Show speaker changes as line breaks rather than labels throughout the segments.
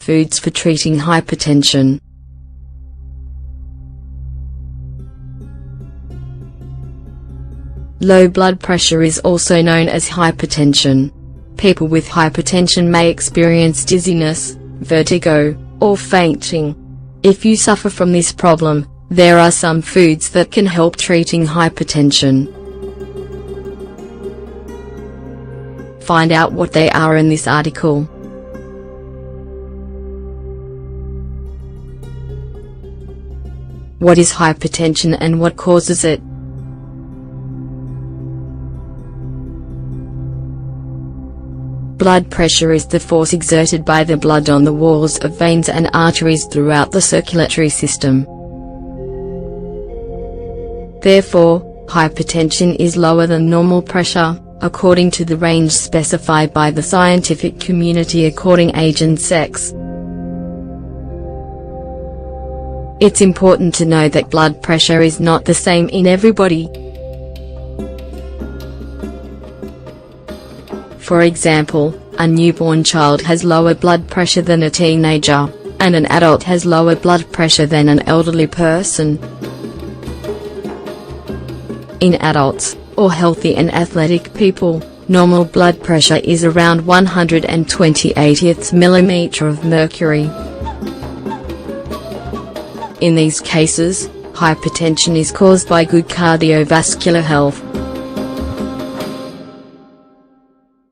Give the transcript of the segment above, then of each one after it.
Foods for treating hypertension. Low blood pressure is also known as hypertension. People with hypertension may experience dizziness, vertigo, or fainting. If you suffer from this problem, there are some foods that can help treating hypertension. Find out what they are in this article. What is hypertension and what causes it? Blood pressure is the force exerted by the blood on the walls of veins and arteries throughout the circulatory system. Therefore, hypertension is lower than normal pressure, according to the range specified by the scientific community according age and sex. It's important to know that blood pressure is not the same in everybody. For example, a newborn child has lower blood pressure than a teenager, and an adult has lower blood pressure than an elderly person. In adults, or healthy and athletic people, normal blood pressure is around 120/80th millimeter of mercury. In these cases, hypertension is caused by good cardiovascular health.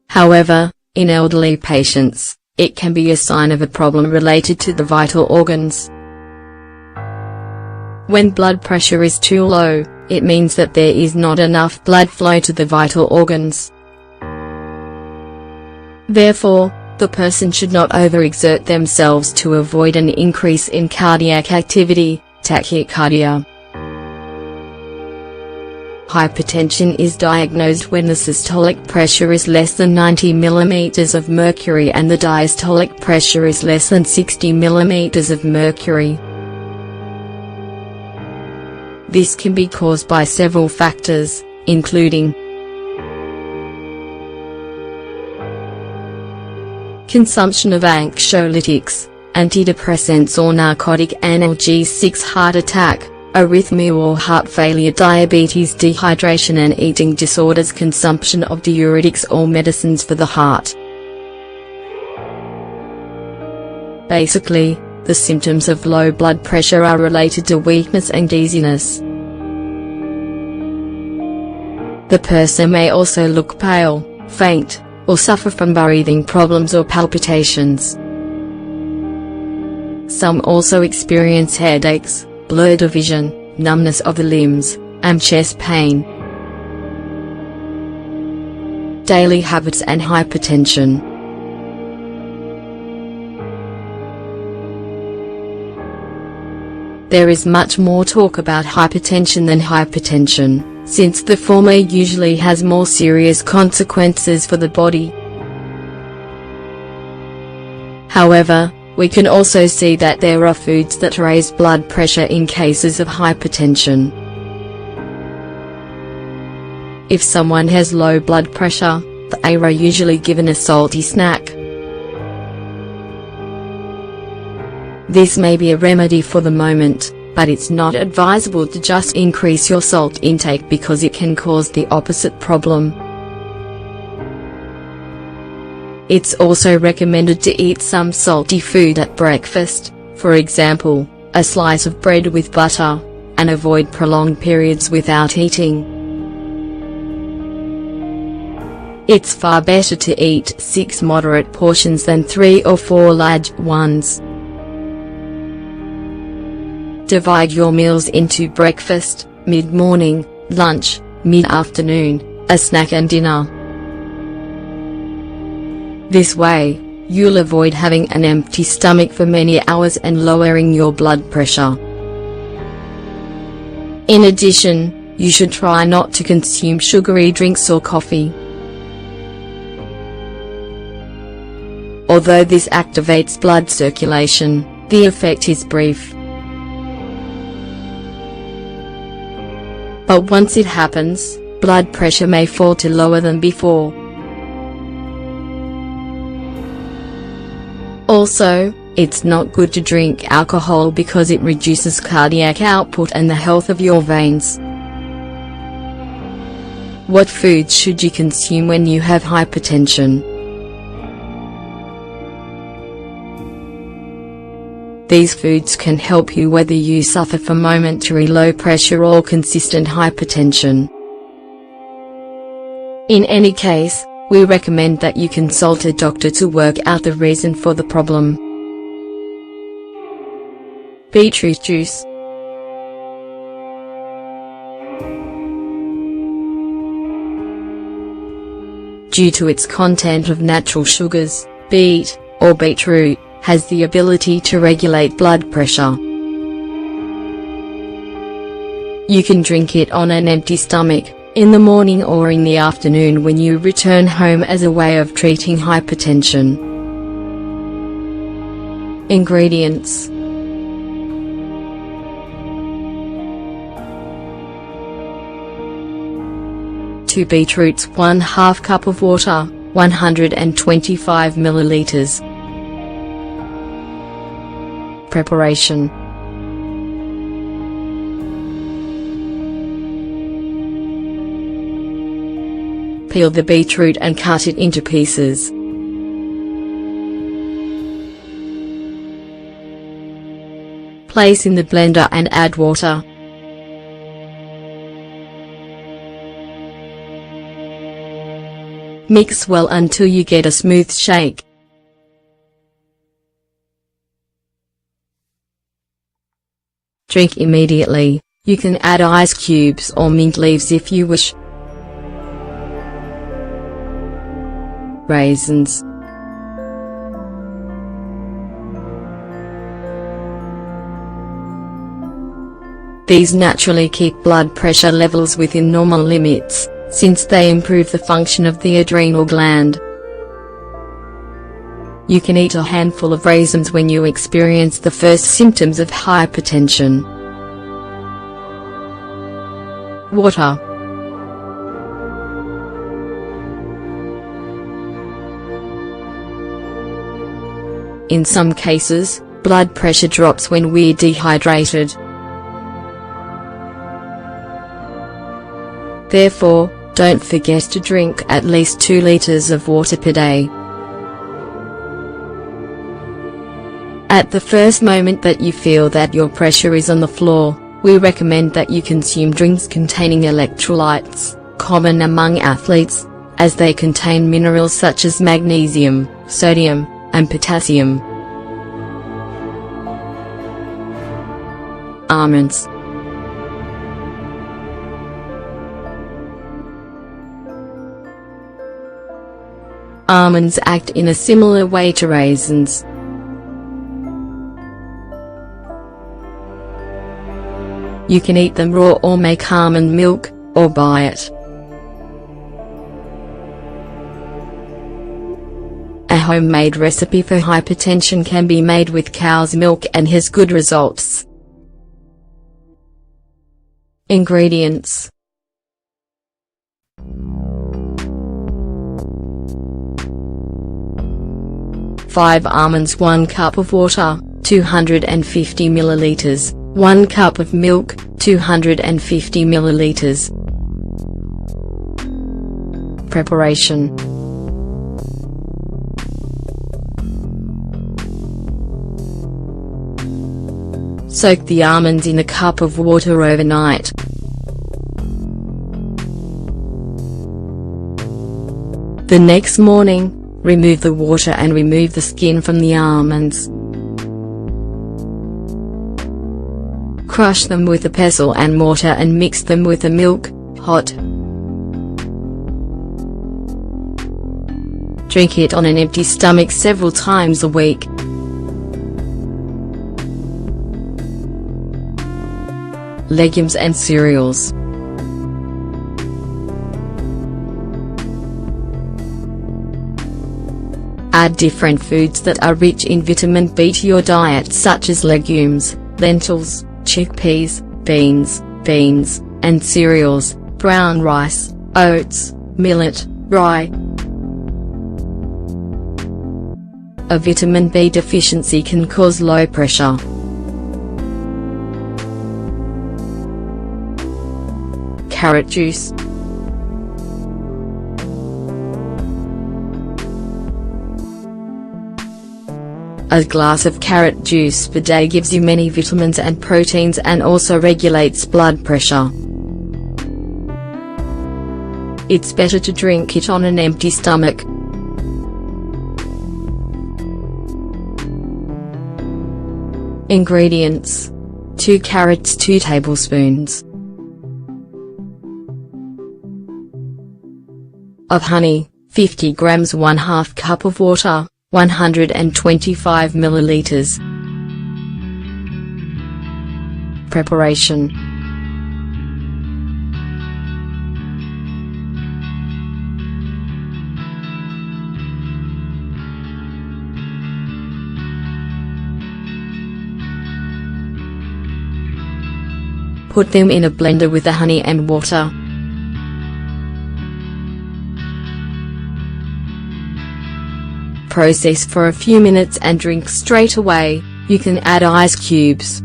However, in elderly patients, it can be a sign of a problem related to the vital organs. When blood pressure is too low, it means that there is not enough blood flow to the vital organs. Therefore, the person should not overexert themselves to avoid an increase in cardiac activity, tachycardia. Hypertension is diagnosed when the systolic pressure is less than 90 mm of mercury and the diastolic pressure is less than 60 mm of mercury. This can be caused by several factors, including consumption of anxiolytics, antidepressants or narcotic analgesics, heart attack, arrhythmia or heart failure, diabetes, dehydration and eating disorders, consumption of diuretics or medicines for the heart. Basically, the symptoms of low blood pressure are related to weakness and dizziness. The person may also look pale, faint, or suffer from breathing problems or palpitations. Some also experience headaches, blurred vision, numbness of the limbs, and chest pain. Daily habits and hypertension. There is much more talk about hypertension than hypertension, since the former usually has more serious consequences for the body. However, we can also see that there are foods that raise blood pressure in cases of hypertension. If someone has low blood pressure, they are usually given a salty snack. This may be a remedy for the moment, but it's not advisable to just increase your salt intake because it can cause the opposite problem. It's also recommended to eat some salty food at breakfast, for example, a slice of bread with butter, and avoid prolonged periods without eating. It's far better to eat 6 moderate portions than 3 or 4 large ones. Divide your meals into breakfast, mid-morning, lunch, mid-afternoon, a snack and dinner. This way, you'll avoid having an empty stomach for many hours and lowering your blood pressure. In addition, you should try not to consume sugary drinks or coffee. Although this activates blood circulation, the effect is brief. But once it happens, blood pressure may fall to lower than before. Also, It's not good to drink alcohol because it reduces cardiac output and the health of your veins. What foods should you consume when you have hypertension? These foods can help you whether you suffer from momentary low pressure or consistent hypertension. In any case, we recommend that you consult a doctor to work out the reason for the problem. Beetroot juice. Due to its content of natural sugars, beet, or beetroot, has the ability to regulate blood pressure. You can drink it on an empty stomach, in the morning or in the afternoon when you return home as a way of treating hypertension. Ingredients: 2 beetroots, 1/2 cup of water, 125 milliliters. Preparation: peel the beetroot and cut it into pieces. Place in the blender and add water. Mix well until you get a smooth shake. Drink immediately. You can add ice cubes or mint leaves if you wish. Raisins. These naturally keep blood pressure levels within normal limits, since they improve the function of the adrenal gland. You can eat a handful of raisins when you experience the first symptoms of hypertension. Water. In some cases, blood pressure drops when we're dehydrated. Therefore, don't forget to drink at least 2 liters of water per day. At the first moment that you feel that your pressure is on the floor, we recommend that you consume drinks containing electrolytes, common among athletes, as they contain minerals such as magnesium, sodium, and potassium. Almonds. Almonds act in a similar way to raisins. You can eat them raw or make almond milk, or buy it. A homemade recipe for hypertension can be made with cow's milk and has good results. Ingredients: 5 almonds, 1 cup of water, 250 milliliters, 1 cup of milk, 250 milliliters. Preparation: soak the almonds in a cup of water overnight. The next morning, remove the water and remove the skin from the almonds. Crush them with a pestle and mortar and mix them with the milk, hot. Drink it on an empty stomach several times a week. Legumes and cereals. Add different foods that are rich in vitamin B to your diet, such as legumes, lentils, chickpeas, beans, and cereals, brown rice, oats, millet, rye. A vitamin B deficiency can cause low pressure. Carrot juice. A glass of carrot juice per day gives you many vitamins and proteins and also regulates blood pressure. It's better to drink it on an empty stomach. Ingredients: 2 carrots, 2 tablespoons of honey, 50 grams, 1/2 cup of water, 125 milliliters. Preparation: put them in a blender with the honey and water. Process for a few minutes and drink straight away. You can add ice cubes.